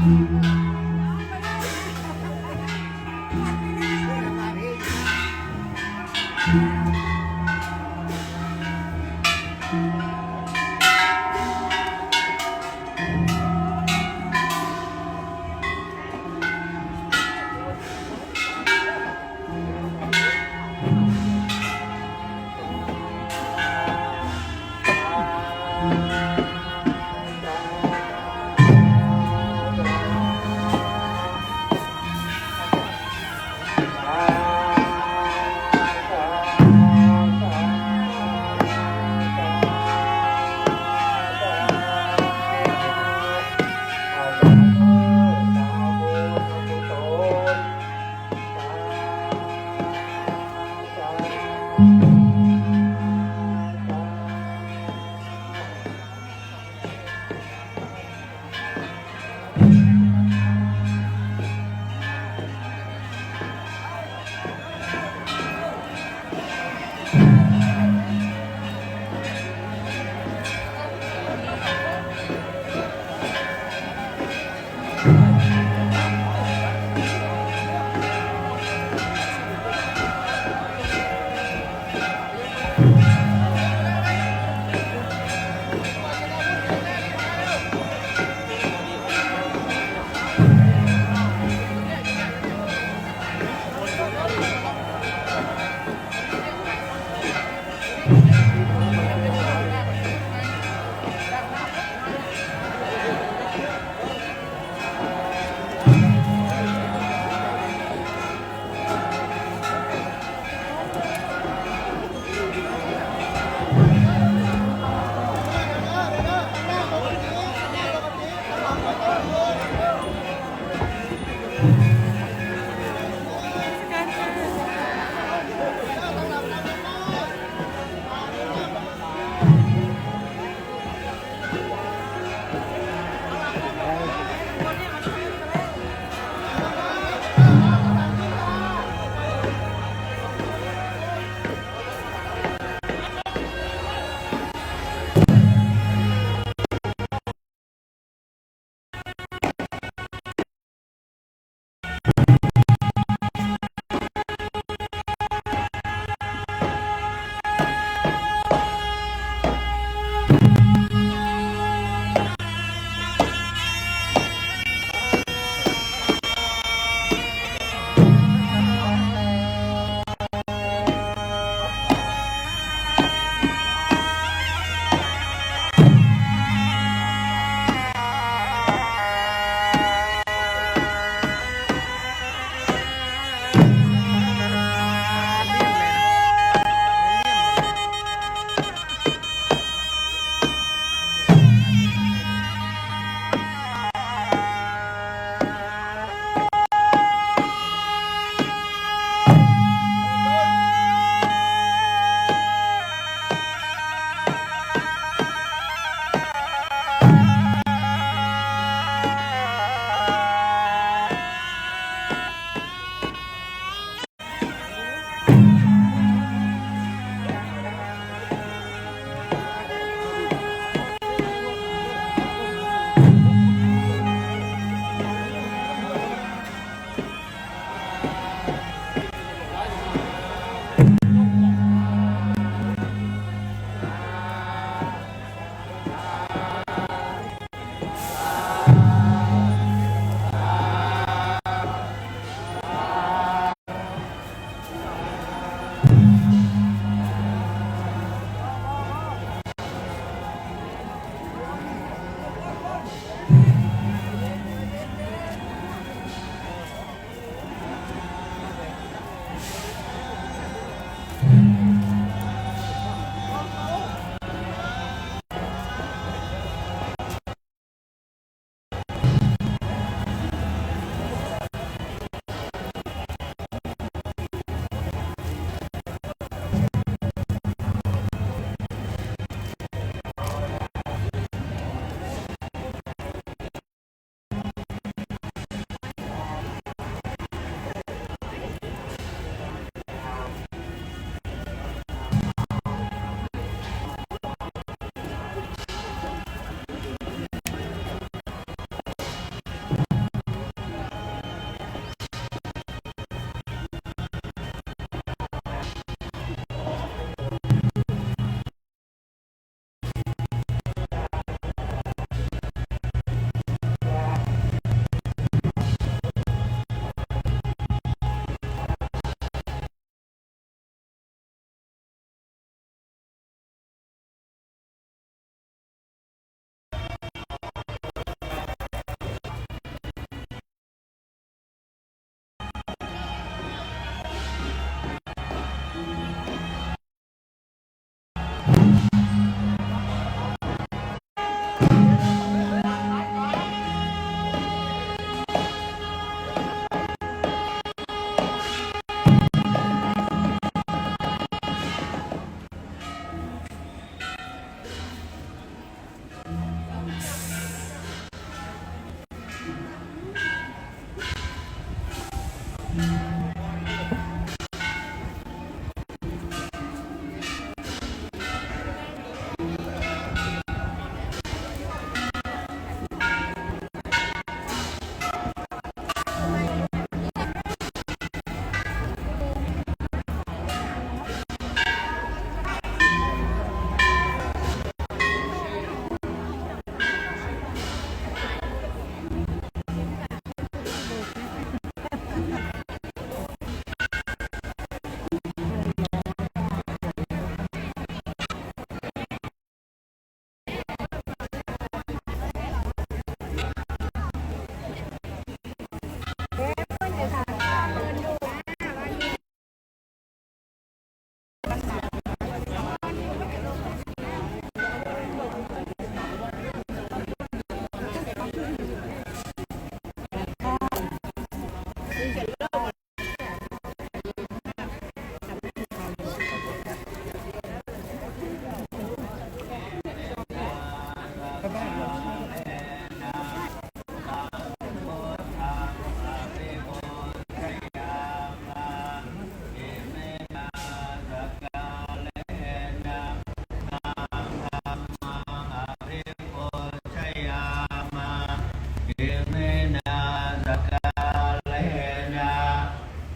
เ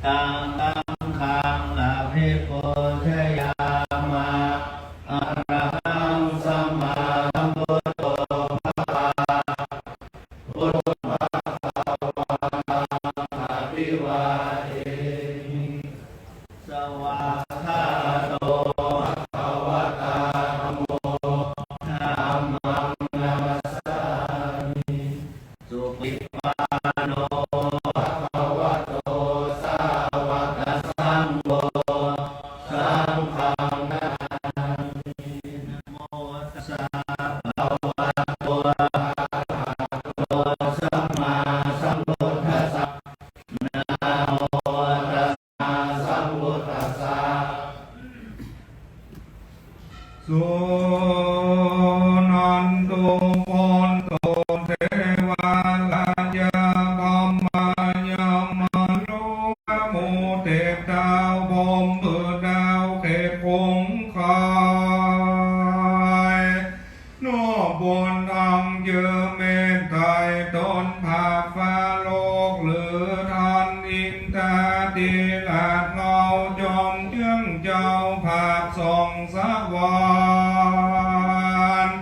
ตังตังขังอภิปุชยามาอะระหังสัมมาสัมพุทโธภะคะพุทธังภะคะวันตังอะภิวาเทมิสวากขาโตภะคะวะตาธัมโมธัมมังนัมมัสสามิสุปิปันโนสุนันตุปนโตเทวาลายาธัมมายามโลกโมเทพดาวบมเบิดดาวเขตคงคายนอบนอังเยอเมนไทยตนภาฟ้าโลกหรือทันอินทาดีลาดเงาจอมเจื้องเจ้าภาคส่องสวรรค์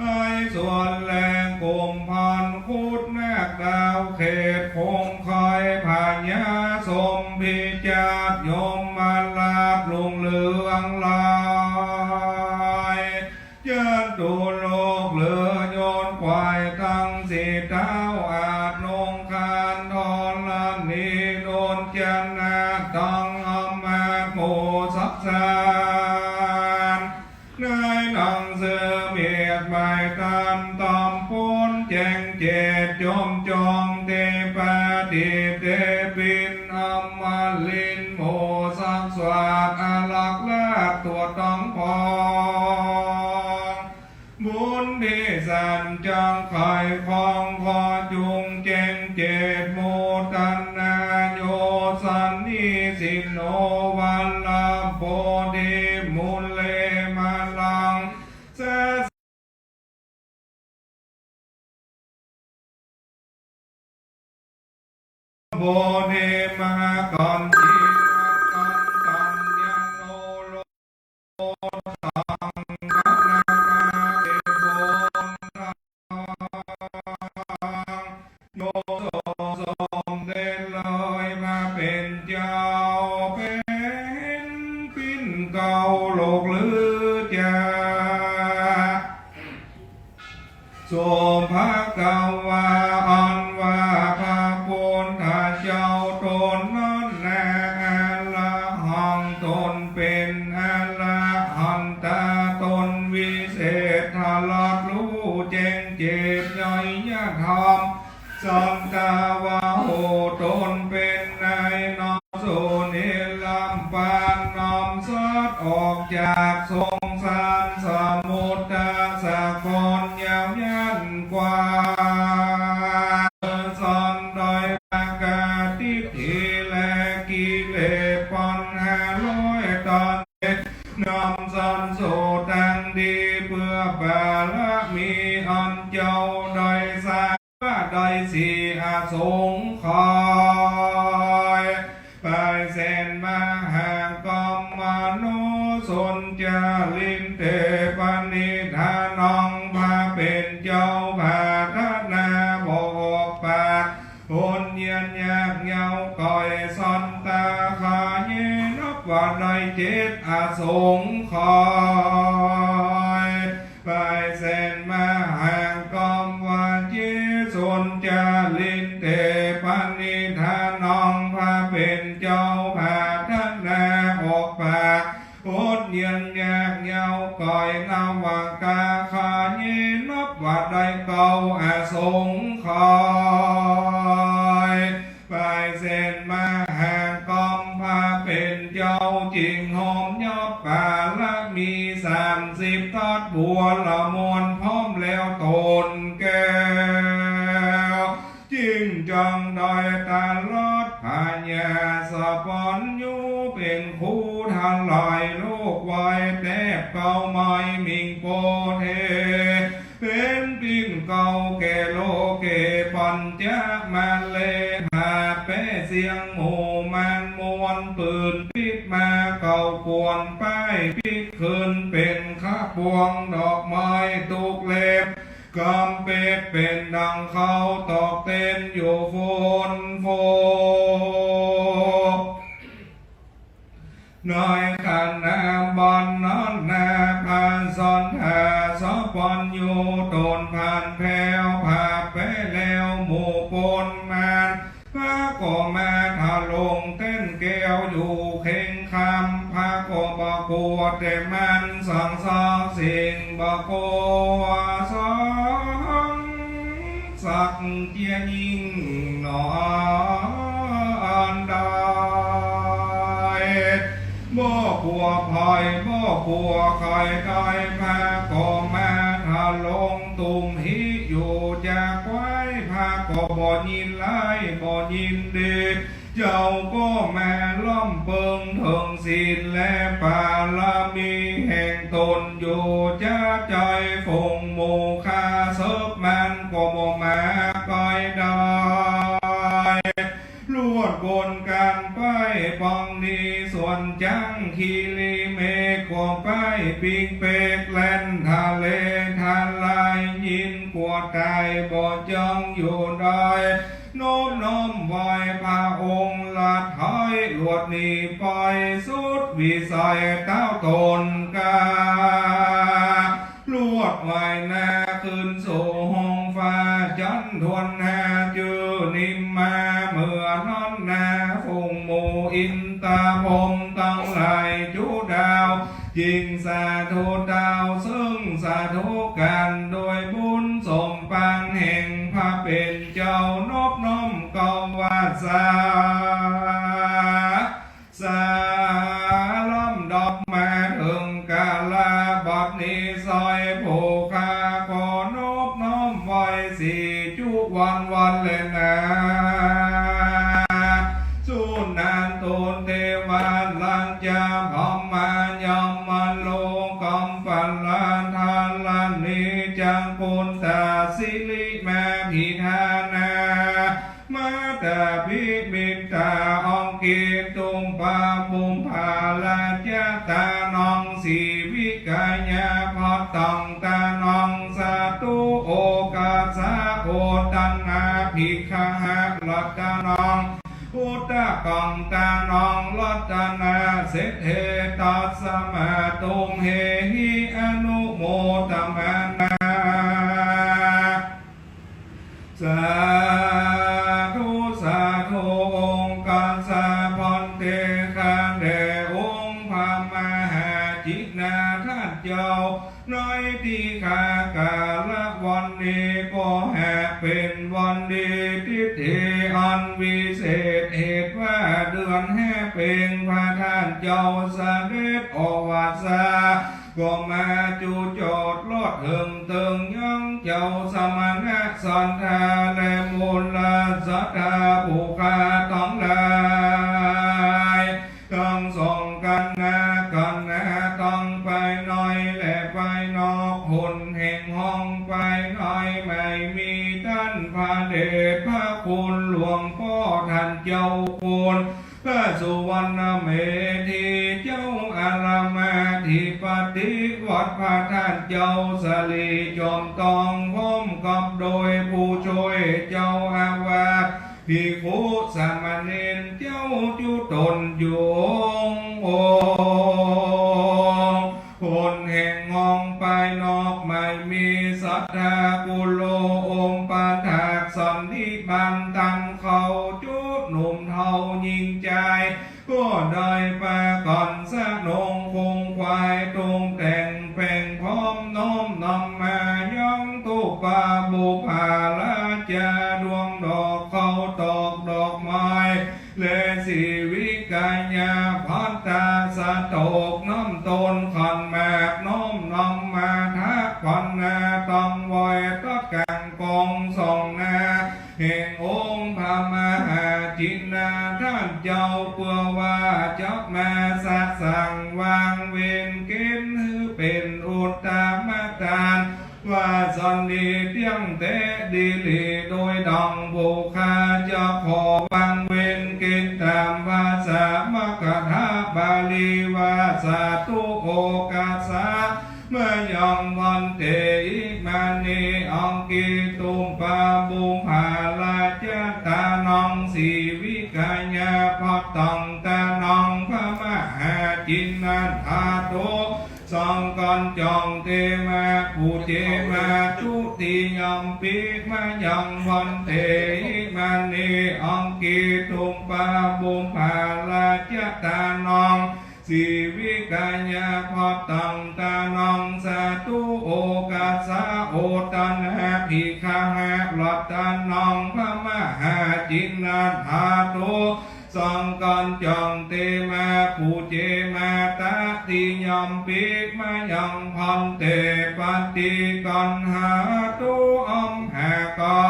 ให้ส่วนแรงกลุ่มพันคุดแนกดาวเขตคงคอยพญาสมพิจาตยมมาลาดลุงเหลืองลายเจิดดูโลกเหลือโยนควายทั้งสีเท้าอาจนงคานทอนละนีโดนจันนาตังอมาโมสักสารในหนังเสือเมียดใบตามตอมพ้นแจงเจตจมจองเทปาติเตปินอมลินโมสักสวัสดิ์อาลักษ์และตัวต้องพองบุญที่สันจังไข่คองพอจุงเจงเจตโมตันนาโยสันนิสินโนวันลาโพธิมุลเลมาลังเสโบเดมหากันจิกันตัญญโนโลตังกัณนาเตโบตังโยโสสมเด็จเลยมาเป็นเจ้าเป็นปิ้นเก่าโลกหรือจะสมภะกวาอันว่าพระพุทธเจ้าตนนั้นแน่ละหังตนเป็นละหันตาตนวิเศษทลัดรู้แจ้งเจตใหญ่ยะธรรมสังกาวะโหตนเป็นนายนอโสนิลำปานนำสัตว์ออกจากสงสารสมุทรสาครยาวยันกว่าสันโดยปากาติทีแล โดยสาโดยสีอาสงคอยไปเส้นมาหางกอมมนุสนจาลินเตปนิธานองพาเป็นเจ้าพาทนาบอกปากโอนเยียนยากเงาก่อยซอนตาขาเยนบว่าในเจ็ดอาสงคอยไปเส้นมาหางกอมวันจีสนจาลินเตปนิธานองพาเป็นเจ้าพาทนาออกปากโอนเยียนยากเงาก่อยนาวังกาขาเยนบว่าได้เก่าอาสงคอยไปเส้นมาหางกอมพาเป็นเจ้าจริงหอมยอบป่าละมี30ทอดบัวละมวนพร้อมแล้วตนแก้วจิงจังดอยตาลอดพญาสะปอนอยู่เป็นคู่ทันลอยลูกไว้แทบเก่าไม้มิงโปเทเป็นปิ้งเก่าแก่โลเกปัญจมาเลหาเป้เสียงหมู่มันมวนปืนปิดมาเก่ากวนป้ายปิดคืนเป็นข้าพวงดอกไม้ตุกเล็บกำเป็ดเป็นดังเขาตอกเต้นอยู่ฝนโฟน้อยขันนาบอนนอนนาพานซอนหาสอปอนอยู่โดนผ่านแผ่วผ่าไปแล้วหมู่ปนมานพระก็มาถาลงเต้นแก้วอยู่เข่งคำพระก็บอกกลัวแต่มันสั่งสองสิ่งบอกกลัวสองสักเจียยิ่งนอนได้บ่กลัวภัยบ่กลัวใครได้พาก็มาถาลงตุ่มหิอยู่จากไว้พาก็บ่ยินไล่บ่ยินดีเจ้าก็แม่ล้อมเปิงถึงศีลและปาลามีแห่งตนอยู่จะใจฟงโมคาเสบมันก็บ่มาก้อยได้ลวดบนการไปปองนี้ส่วนจังคีรีเมฆก็ไปปิงเปกแล่นทะเลทะลายยินกว่าตายบ่จังอยู่ได้โน้มน้อมไหวพระองค์ละถอยลวดหนีไปสุดวิสัยเต้าตนกาลวดไหวหน้าขึ้นสู่ห้องฟ้าจันทวนหาจือนิมมาเมื่อนอนนาฟงโมอินตาพมตั้งหลายจูดาวจิงสาธุดาวซึ่งสาธุกันโดยบุญสมปานแห่งพระเป็นเจ้านบน้อมกองวาสาสาล้อมดอกมาถึงกาลาบัดนี้ซอยโภคาก็นบน้อมไว้สี่จุวันเลยนะสุนานตุนเทวาลังจาพอมมายมมันโลกอมปัลลานทาลันนิจังปุนตาสิลิมาพิธานามาตาพิมิตาองกิตุงปาบุมภาลาจตานองสีวิกายาพอตังตานองสาตุโอกาสาโอตันนาภิกขหะลัตตานองพุทธกังตานองลัตตนาเสเทตัสสะมาตุมเหหิอนุโมตมานาสาธุสาธุองค์การสาพันเตคันเดองค์พระมหาจิตนาท่านเจ้าน้อยที่ขากาละวันนี้ก็แห่เป็นวันดีทิฏฐิอันวิเศษเหตุว่าเดือนแห่เป็นพระท่านเจ้าเสด็จออกวาสาก็มาจูโจดลดหึงตึงยังเจ้าสมณะสันทาและมูลสัทธาผู้ข้าต้องลายต้องส่งกันนะต้องไปหน่อยและไปนอกหุ่นแห่งห้องไปหน่อยไม่มี ท่านพระเดชพระคุณหลวงพ่อท่านเจ้าคุณพระสุวรรณเมธีเจ้าอารามธิปฏิวัดพระท่านเจ้าสลีจอมตองพร้อมกับโดยผู้ช่วยเจ้าอาวาสภิกขุสามเณรเจ้าจุตนอยู่คนแห่งงองไปนอกไม่มีศรัทธากุโลองค์ปาถากสันนิบันตั้งเขาจุหนุ่มเทายิงใจก็ได้ไปก่อนสะนงคงควายตรงแต่งแป่งพร้อมน้อมนำมาย่องตุปาบุภาลาจาดวงดอกเขาตอกดอกไม้และสีวิกายาพัตตาสะโตกน้ำตนขันแมกน้อมนำมาทักขันนาต้องไว้ตัดกังกองส่องนาแห่งองค์พระมหาจินนาท่านเจ้าเพื่อว่าจับมาสักสั่งวางเวรเกณฑ์ให้เป็นอุตตมทานว่าสันนิเตียงเตดีลีโดยดองบุคาจะขอวางเวรเกณฑ์ตามภาษามกถาบาลีว่าสาตุโอกาสาเมื่อยองวันเตอิมานีองกิตุมปาบุภาลาจตานองสีวิกายาพัตตังตานองพระมหาจินนันทาโตสองก่อนจองเตมาผู้เจมาทุติยมปีมายังวันเตอิมานีองกิตุมปาบุภาลาจตานองสีวิกายาพัตตังตานองสาตุโอกาสาโอตันหะภิกขาหะลัตตานองพระมหาจินนาธาโตสังกันจังเตมาปูเจมาตาติยมปิมายังพันเตปฏิกันหาตุอัมหะกั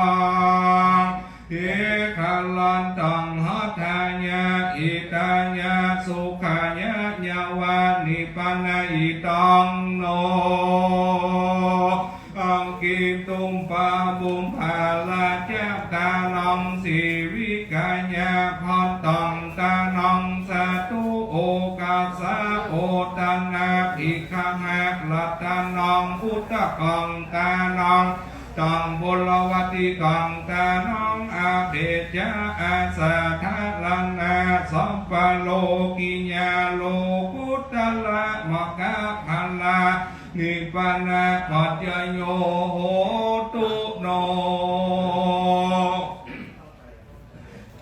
งเอขัลลันตังหัตถายาอิตายาสุขายาญาวานิปันอิตังโนอังกิตุมปาบุมภาลาเจ้าตานังสีวิกายาพัตตังตานังสาตุโอกาสาโอตันนาภิกขาหะลัตตานังพุทธกังตานังตังบุลวัติกังตานังอาเบจาอาสาทาลันนาสัมปโลกิญาโลกุตละมะกะพัลลานิพพานะปัจจโยโหตุโน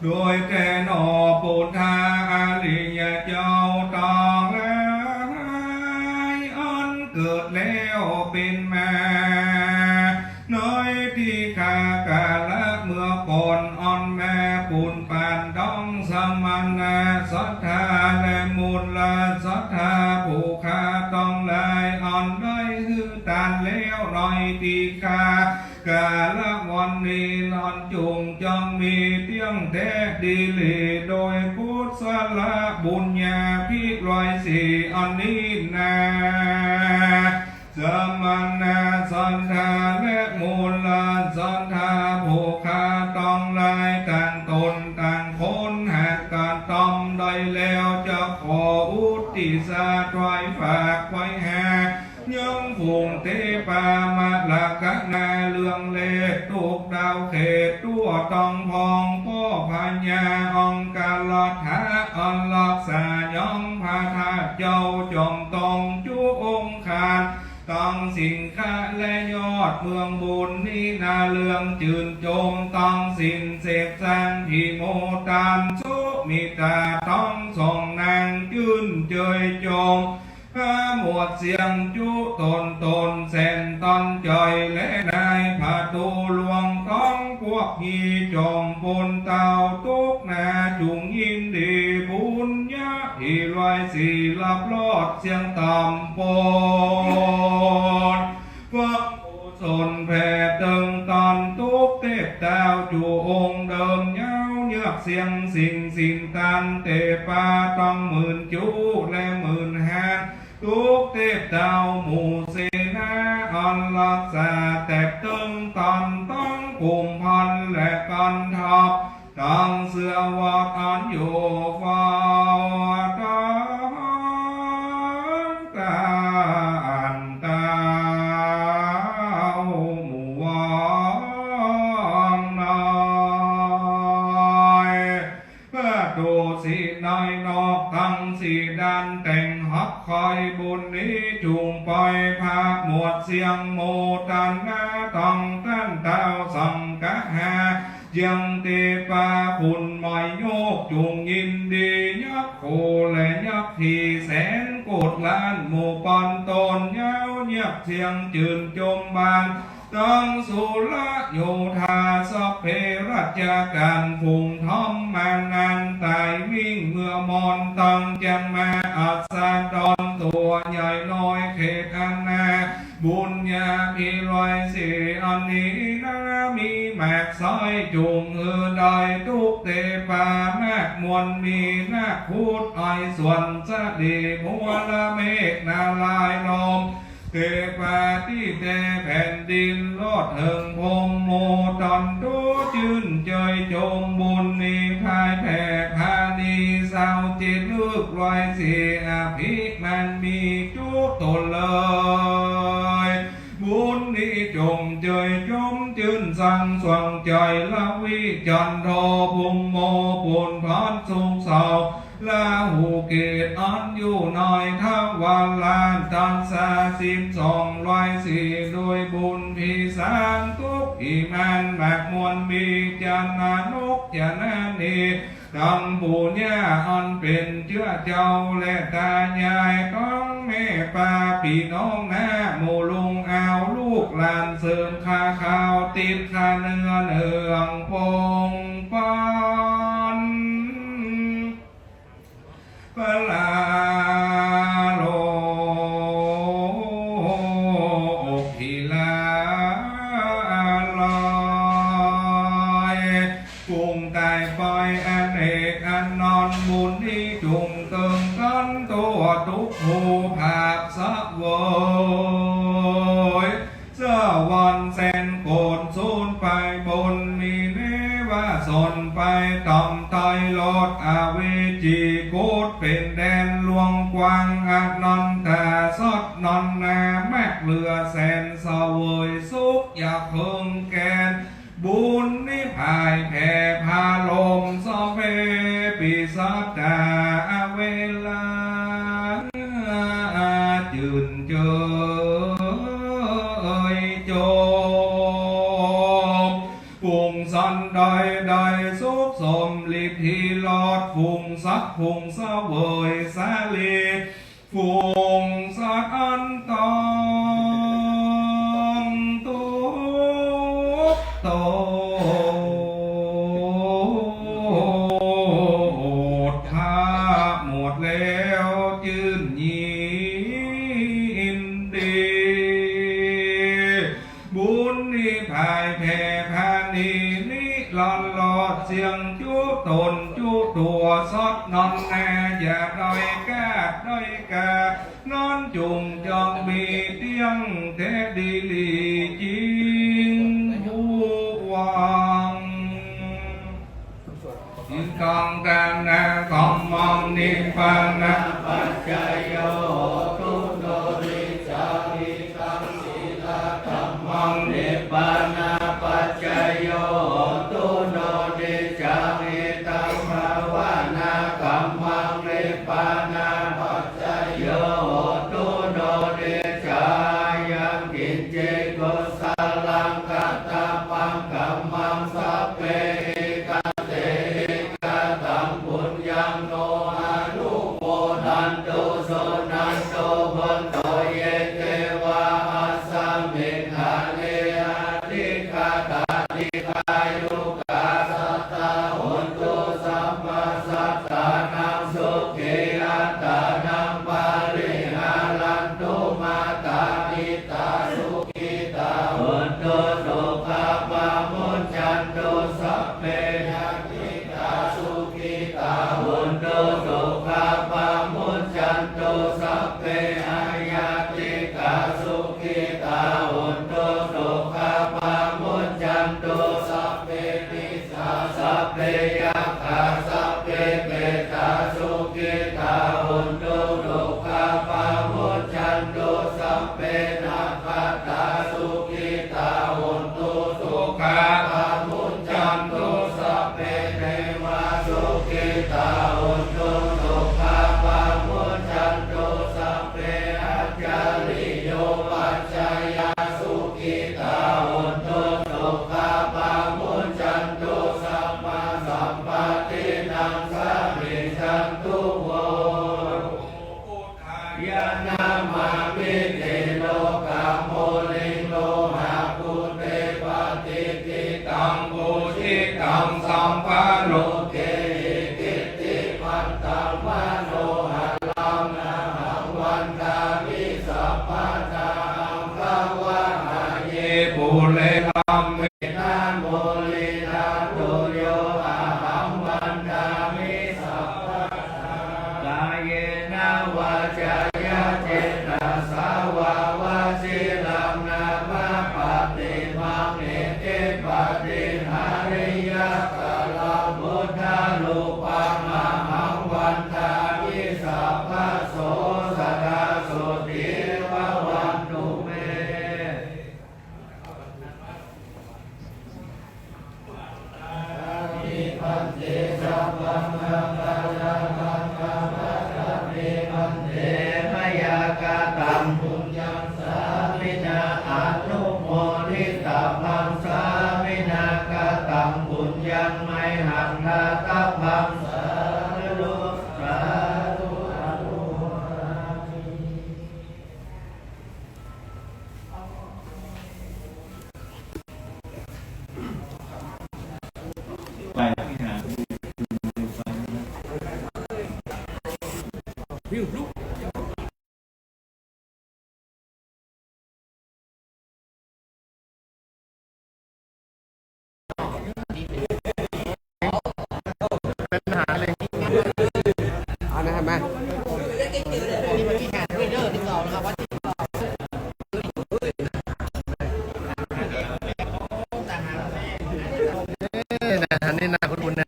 โดยแต่หนอปุถธาอริยเจ้าต้องอันเกิดแล้วเป็นมาน้อยที่ข้ากาละเมื่อก่อนอ่อนแม่ปุนปานดองสมันนาศรัทธาและมูลละศรัทธาผู้ข้าต้องลายอ่อนได้หือตานแล้วหน่อยที่ข้ากาละวันนี้นอนจุงจงมีเตียงแท้ดีลีโดยพุทธละบุญญาพิลอยสีอันนี้นาสมณะสันธาและมูลสันธาผู้ข้าต้องลายต่างตนต่างคนหากการต้อมได้แล้วจะขออุทิศถวายฝากไว้หายังฝูงเทปามาลักนาเลืองเล็ดทุกดาวเขตตัวต้องพองพ่อพญาองกาลทะอันลักษายองพาธาเจ้าจอมตองจุองคารต้องสินค้าและยอดเมืองบุญนี่นาเลืองจืนโจมต้องสินเสกสร้างพิโมตานสุมิตาต้องส่งนางจืนเจยโจมหมวดเสียงจุตนเส้นตอนจอยและนายผาตูหลวงต้องพวกฮีจอมปนเต่าตุกนาจุงยินดีบุญญาอีลอยสีลับลอดเสียงต่ำปนฟักสนแผ่ตึงตอนตุกเทพดาวจูองเดิมเย้าเยือกเสียงสิ่งตันเตปาต้องหมื่นจูและหมื่นหาทุกเทพเจ้าหมู่เสนาอันลักษาแต่ตึงตอนต้อง กลุ่มพันและกันทับตั้งเสือวัดอันอยู่ฟ้าตานการตาหมู่วางนายเพื่อดูสีในนอกทั้งสีด้านแต่งหักคอยบุญนี้จุงไปพาหมวดเสียงโมตันนาตังตั้นเต้าสังกะหายังเตปาคุณไม่โยกจุงยินดียักโคและยักทีแสนโกดล้านหมู่ปันตนเย้าเยียบเสียงจืนจมบานตั้งสุระโยธาสเพรัจการฟุงทอมมานานตายวิ่งเมื่อมอนตั้งจังมาอัศดรตัวใหญ่น้อยเขตอันนาบุญญาพิลอยสีอันนี้นะมีแมกสายจุงได้ทุกเตปาแมกมวลมีนาคูดไอส่วนสะดีมัวละเมฆนาลายลมเทปาที่เตแผ่นดินลอดเถิงพงโมตันดูจื่นเจยจงบุญนิพายแผ่พานีสาวจิตลึกลอยเสียอภิมันมีจุตนเลยบุญนี้จงเจยจมจื่นสั่งสว่างใจละวิจันโทพุงโมปุนพันสุงสาวลาหูเกตอันอยู่ในทั้งวันลานตันสา1204โดยบุญพิสารทุกอิมันแบกมวลมีจันนานุกจานานีทำบุญญาอันเป็นเชื้อเจ้าและตายายของแม่ป้าพี่น้องนาโมลุงเอาลูกหลานเสริมคาข้าวติดคาเนื้อเนืองพงปันปลาโลพิลาลอยกุ้งตายปล่อยอันเอกอันนอนบุญที่จุงเติมกันตัวทุกหูภาคสะเวยเสื้อวันแสนโกนสูนไปบนมีเนว่าสนไปต่ำไตลอดอาเวจีโกดเป็นแดนลวงกวางอักนอนแต่สดนอนนาแมกเรือแสนเสวยสุขอยากเพิ่งแกนบุญนิพายแผ่พาลมสอเพปิสัตตาเวลาจืนเจยโจฟุงสันใดใดสุขสมฤทธิลอดฟุงสักฟุงเสวยสาลีฟุงสักอันตองตุกโตถ้าหมดแล้วจื่นยินดีบุญนิพายแผ่พานีนิลันลอดเสียงจุตนจุตัวสดนอนแน่อย่าด้อยกาด้อยกานอนจุงจองมีเตียงเทดีลีจิงหูวังยินกังกันนะคำมังนิพพานะปัจจโยตุโนริจามิตังศีลธัมมังนิพพานะปัจจโยตุโนริจามิตังภาวนาคัมมังนิพพานะปัจจโยตุโนริจายังกินเจโกสาลังกัตตาปังคัมมังสัพเพกเตตัมปุญญังโนอนุโมทันตุโสนันโตพันโตเยเทวาอัสสมิงหาเนอาทิคาตาทิคายุกาสัตตาหุนตุสัมมาสัตตานังสุขีอัตตานังปาริหารันตุมาตานิตาสุขิตาหุนตุสุขปามุญจันตุสัพเพหุนตุสุขปามุจจันตุสัพเพอายาติกาสุขิตาหุนตุสุขปามุจจันตุ เปติสาสัพเพยัคฆาสัพเพเปตาสุขิตาหุนตุทุกขปามุจจันตุสัพเพนาคตาสุขิตาหุนตุทุกขปามุจจันตุสัพเพเทวาสุขิตาหุนตุทุกขปามุจจันตุสัพเพอัจจาริโยปัจจายาสุขิตาหุนตุทุกขปามุจจันตุสัมมาสัมปตินังสมิจันตุโว ยะนามามิเตโลกาโมลิโลหะปุเตปฏิทิตังปุชิตังสัมปะโนเกหิกิติปัตตังมโนหะลังนะหังวันตามิสัพพะทาหังภวะหะเยปุเรธัมเมนะโมลินาตุโยอะหังวันตามิสัพพะทากายเยนะวาจายะเจนะสาวาวาสิลังนามาปฏิมังเอเตปฏิหาริยะกะลาบุทธาลูปังอะหังวันทามิสัพพะโสสดาสุติภวันตุเมมิพันเตสัพพังคะกะลาคังคะมะคะเมพันเตมยากะตังปุญญังสามินาอนุโมทิตาพังสามินากะตังปุญญังไมหังทาตะพังสาธุสาธุอนุโมทนามิ ไปที่หาวิวลุกเอานะครับมานี่มาที่หาดด้วยเด้อที่สองนะครับวัดที่สองนะนี่นะคุณบุญนะ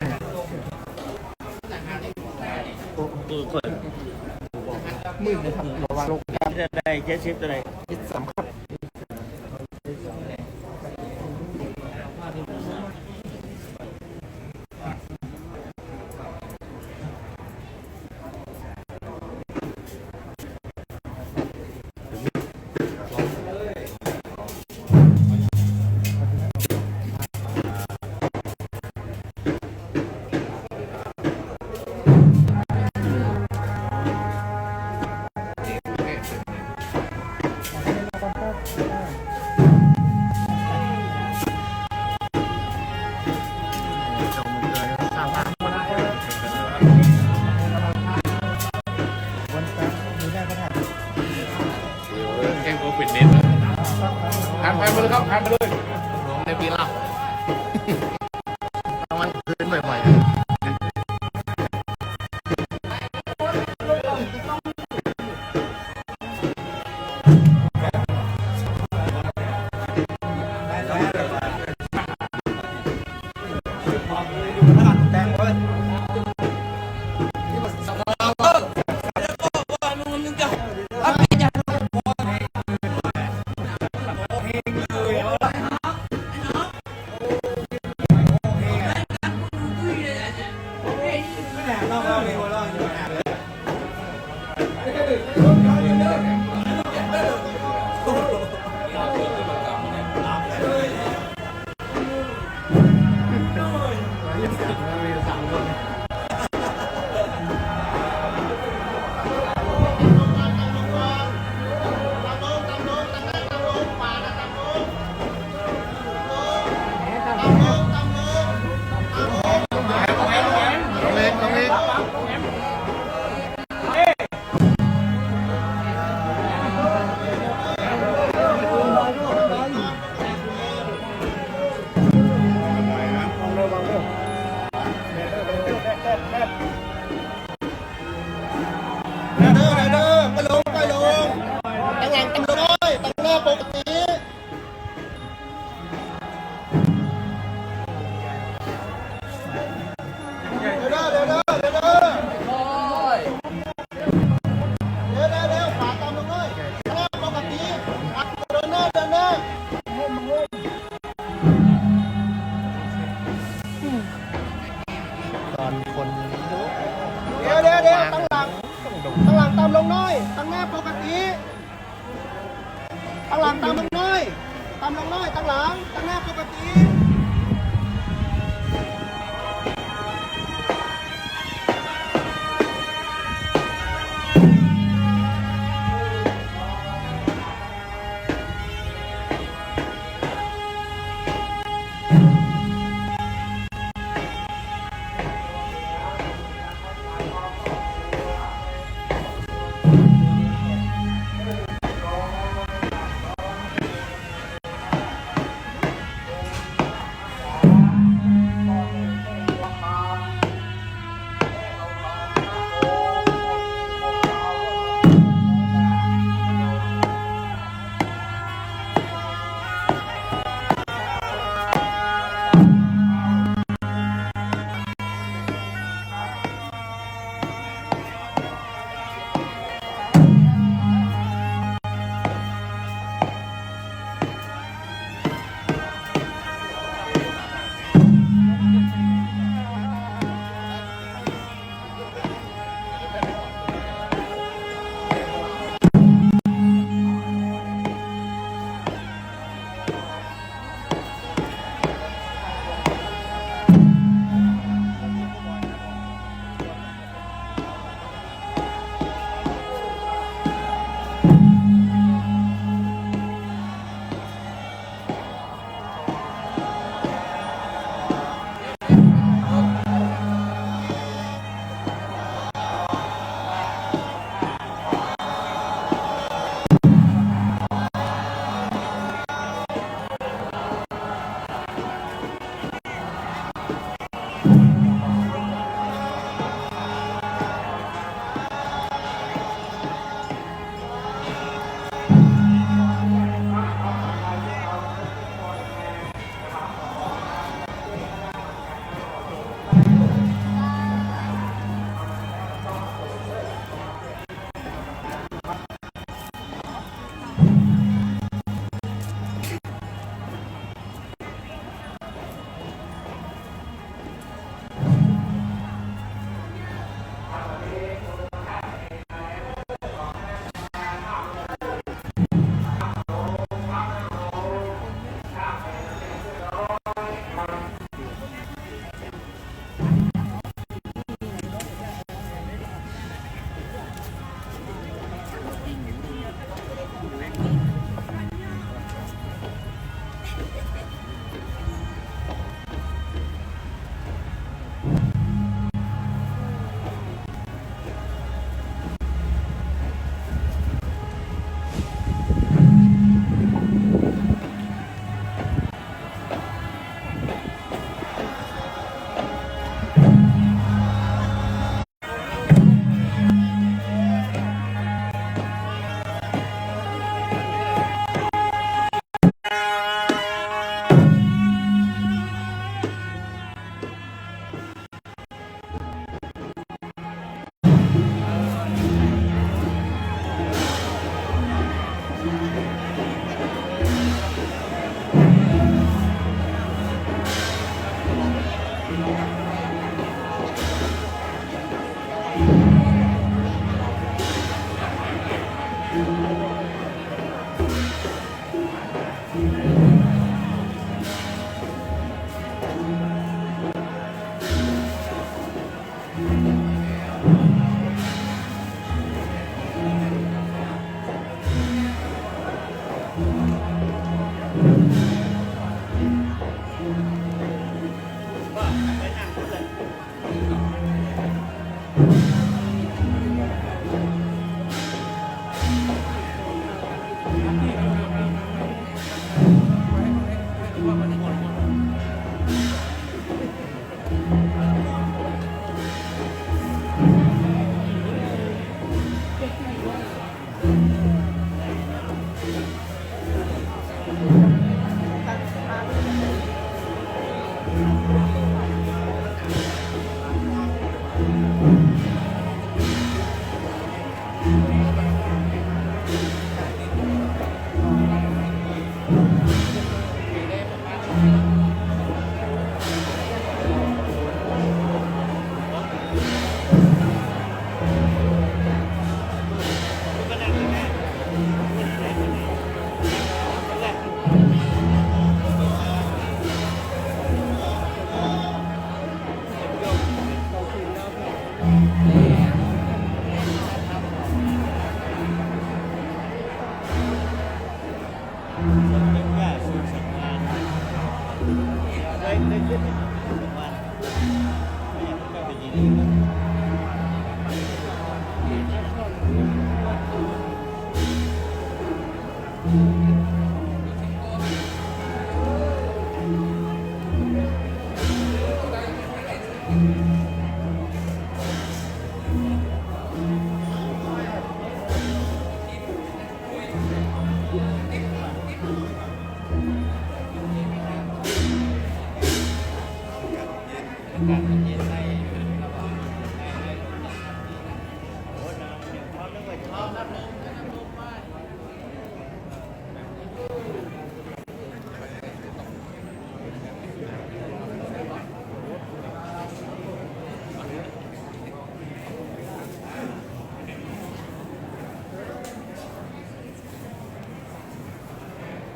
มืดนะครับระวังลงครับ จะได้เจ็ดสิบจะได้ คิดสำคัญผ่านไปเลยครับผ่านไปเลยในปีละต้องมันคืนบ่อย ลงน้อยตั้งหน้าปกติตั้งหลังตามลงน้อยตามลงน้อยตั้งหลังตั้งหน้าปกติ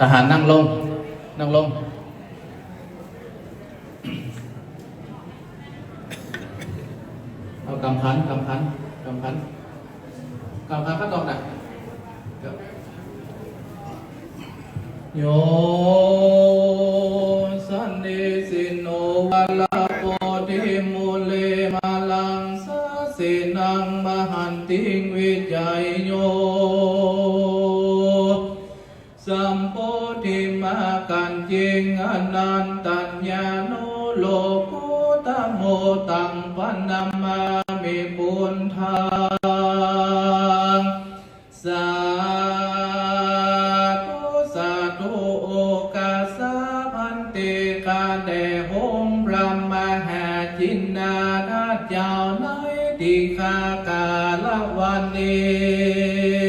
ทหารนั่งลง นั่งลง เอากำพันก็ตอกหนักโยสันนิสิโนวัลาโปติมุเลมาลังสาสินังมหันติงวิจัยโยสัมโพธิมากันจิงอนันตัญญาโนโลกุตโมตังปันนามามิปุณฑังสาธุโอกาสาพันติกาเดหงพระมหาจินนาถเจ้าในติคากาลวันนี้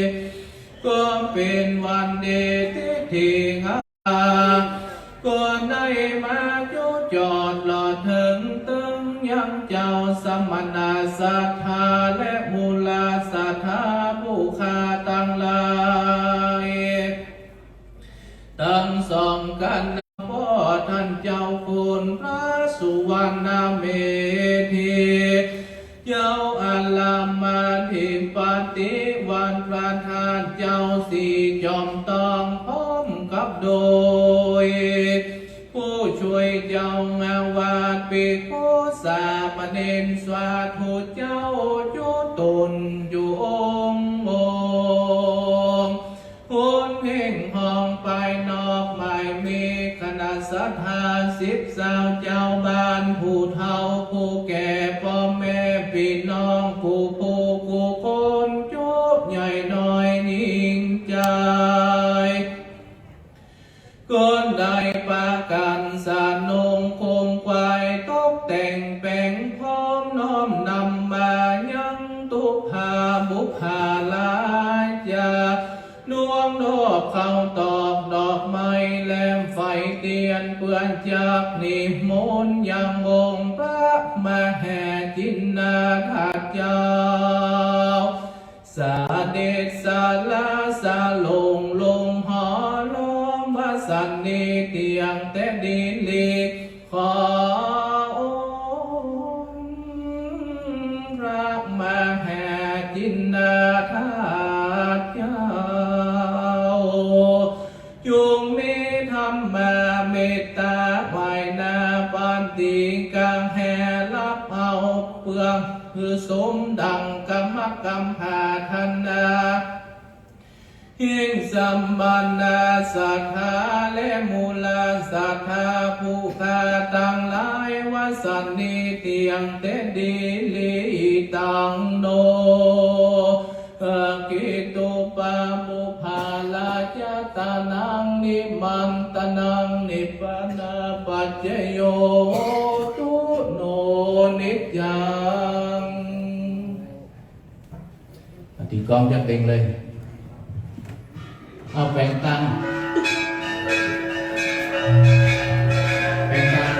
ก็เป็นวันเดทิทิงาก่อนได้มาจุจอดหลอดถึงตึงยังเจ้าสมณะศรัทธาและมูลศรัทธาผู้ข้าตั้งหลายตั้งสองกันพ่อท่านเจ้าคุณพระสุวรรณเมธีเจ้าอาลามาธิปฏิวันประธานเจ้าสีจอมตองพร้อมกับโดยผู้ช่วยเจ้างาวาดปิโคสามเณรสวาธุเจ้าจุตุนอยู่องค์มงคุณเพ่งห้องไปนอกไม่มีคณะสัทธา10 สาวเจ้าบ้านผู้เฒ่าผู้แก่พ่อแม่พี่น้องผู้คนจุใหญ่น้อยนิ่งใจก้นได้ปากันสานงคมควายตกแต่งแปลงพร้อมน้อมนำมายังตุภาบุภาลายจานวงดอกเข้าตอกดอกไม้แหลมไฟเตียนเปื้อนจากนิมนต์ยังองค์พระมหาจินนาถเจ้าสาเดชสาลาสาลงหอล้อมวสันนิเตียงแต่ดินลีขอองค์พระมหาจินนาถเจ้าจุงมีธรรมเมตตาไหวนาปันติกังแห่รับเอาเปลืองคือสมดังกรรมพาธนาหิงสัมบันนาสัทธาและมูลศรัทธาผู้ข้าตั้งหลายวสันนิเตียงเตดีลีตังโนกิตุปาปุภาลาจตานังนิมันตนังนิพพานาปัจเจโยตุโนนิจยังตีกลองจะเต็งเลยเอาแบ่งตังแบ่งตัง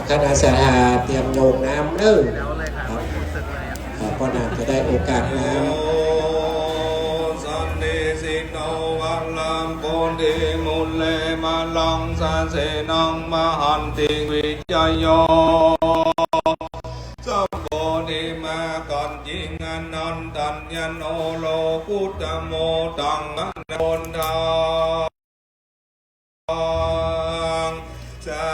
คณะสหาเตรียมโยงน้ำเด้อครับพ่อนาจะได้โอกาสน้ำ สันติสิโนวัลลัมโกติมุลเลมาลังสันเสนังมหันติวิจัยโยสัพโพธิมาก่อนจิงอนันตัญญโนโลกุตโมตังอนันทาสา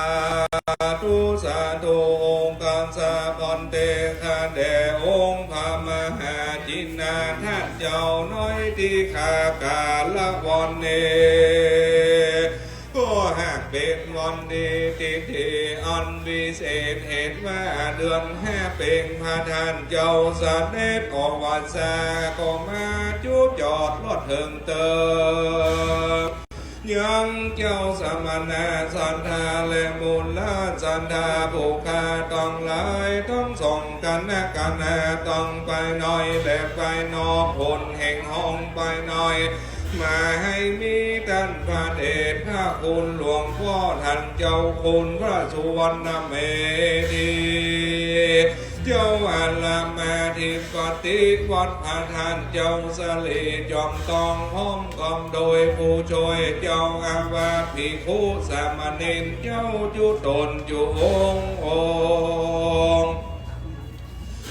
ธุสาธุองค์การสาพันเตคาเดองค์พระมหาจินนาท่านเจ้าน้อยที่ขากาละวันเนก็หากเป็นวันดีที่อันวิเศษเหตุว่าเดือนห้าเป็นพระท่านเจ้าเสด็จออกวันสาก็มาจุจอดรถเถิงเติมยังเจ้าสมณะสันทาและมูลละสันทาบุคคาต้องหลายต้องส่งกันนะกันนะต้องไปหน่อยและไปนอกคนแห่งห้องไปหน่อยมาให้มีท่านพระเดชพระคุณหลวงพ่อท่านเจ้าคุณพระสุวรรณเมธีเจ้าอาลามาธิปติวัดพระท่านเจ้าสลีจอมตองห้อมกอมโดยผู้ช่วยเจ้าอาวาสภิกขุสามเณรเจ้าจุตนจุองค์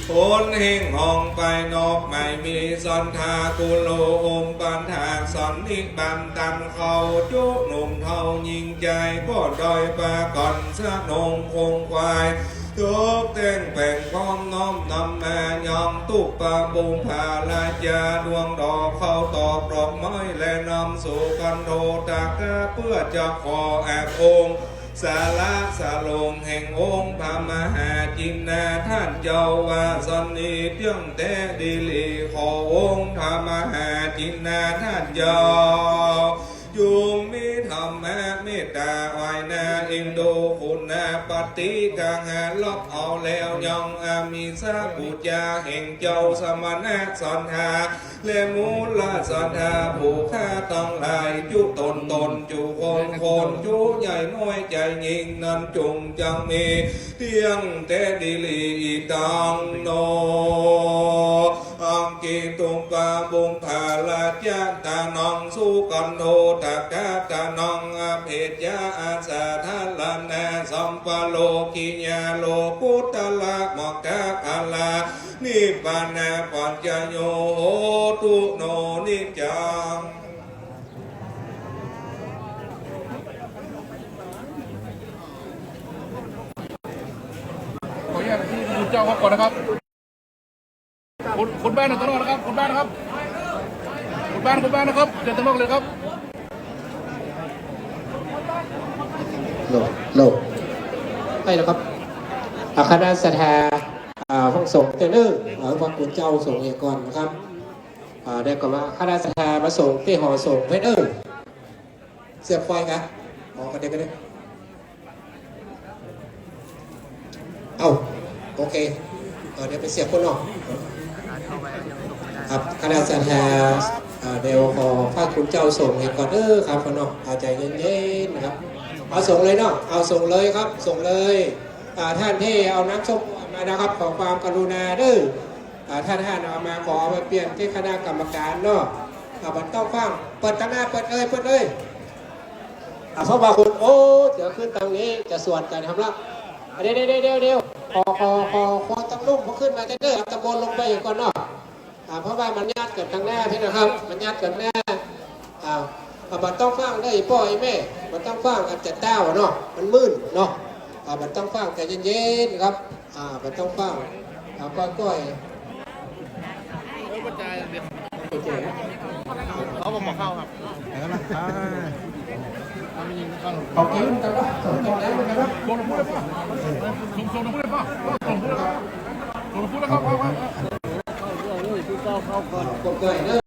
คนแห่งห้องไปนอกไม่มีสันทากุโลอมปันทางสันนิบันตันเขาจุหนุ่มเท่ายิงใจก็ดอยปาก่อนสะนงคงควายทุกแต่งแป่งพร้อมน้อมนำแม่ยอมตุกปะบุงผาลาจาดวงดอกเข้าตอบดอกไม้และนำสู่กันโทตากะเพื่อจะขอแอบองค์สาระสาลงแห่งองค์พระมหาจินนาท่านเจ้าวาสันนิเพียงแต่ดีลีขอองค์พระมหาจินนาท่านเจ้าจุงมีธรรมะเมตตาไว้นาอินโดคุณนาปฏิกังหาลบเอาแล้วยังอามีสักปุจจาแห่งเจ้าสมณะสันทาและมูลสันทาผู้ฆ่าต้องหลายจุตนจุคนจุใหญ่น้อยใจยิงนั้นจงจังมีเที่ยงแต่ดีลีตังโนอังกิตุงปาบุงภาลาจาตานังสุกันโทตากาตานังอเพจยาอาสาทัลลานาสัมปโลกิญาโลกุตละมกะภาลานิพพานาปัญจโยโหตุโนนิจังขออนุญาตที่คุณเจ้าครับก่อนนะครับคุณแม่นตรงนอกนะครับคุณแม่นะครับคุณแม่นะครับเดินตรงนอกเลยครับโลกให้แล้วครับคณะสถาห้องส่งเจเนอร์พระคุณเจ้าส่งเอกก่อนนะครับได้ก็มาคณะสถามาส่งที่หอส่งเพชรเสียบไฟกันมองกันได้ก็ได้เอาโอเคเดี๋ยวไปเสียบคนนอกครับคณะสถาเดี๋ยวขอพระคุณเจ้าส่งเอกก่อนครับคนนอกเอาใจเย็นๆนะครับเอาส่งเลยเนาะเอาส่งเลยครับส่งเลยท่านที่เอาน้ำส้มมานะครับขอความกรุณาท่านเอามาขอไปเปลี่ยนที่คณะกรรมการเนาะมันต้องฟังเปิดตาหน้าเปิดเลยเพราะว่าคุณโอ้เดี๋ยวขึ้นตรงนี้จะสวดกันครับละเดี๋ยวพอตำลุ่มพอขึ้นมาจะเด้อตะโกนลงไปอย่างก่อนเนาะเพราะว่ามันญาติเกิดทางหน้าพี่นะครับมันญาติเกิดหน้ามันต้องฟังได้พ่อไอ้แม่มันต้องฟังกันจะเต้าเนาะมันมืดเนาะมันต้องฟังแต่เย็นๆครับมันต้องฟังก้อยเขาบอกเข้าครับขอบคุณครับส่งแล้วนะครับส่งพูดเลยป่ะส่งพูดเลยป่ะส่งพูดแล้วครับก้อย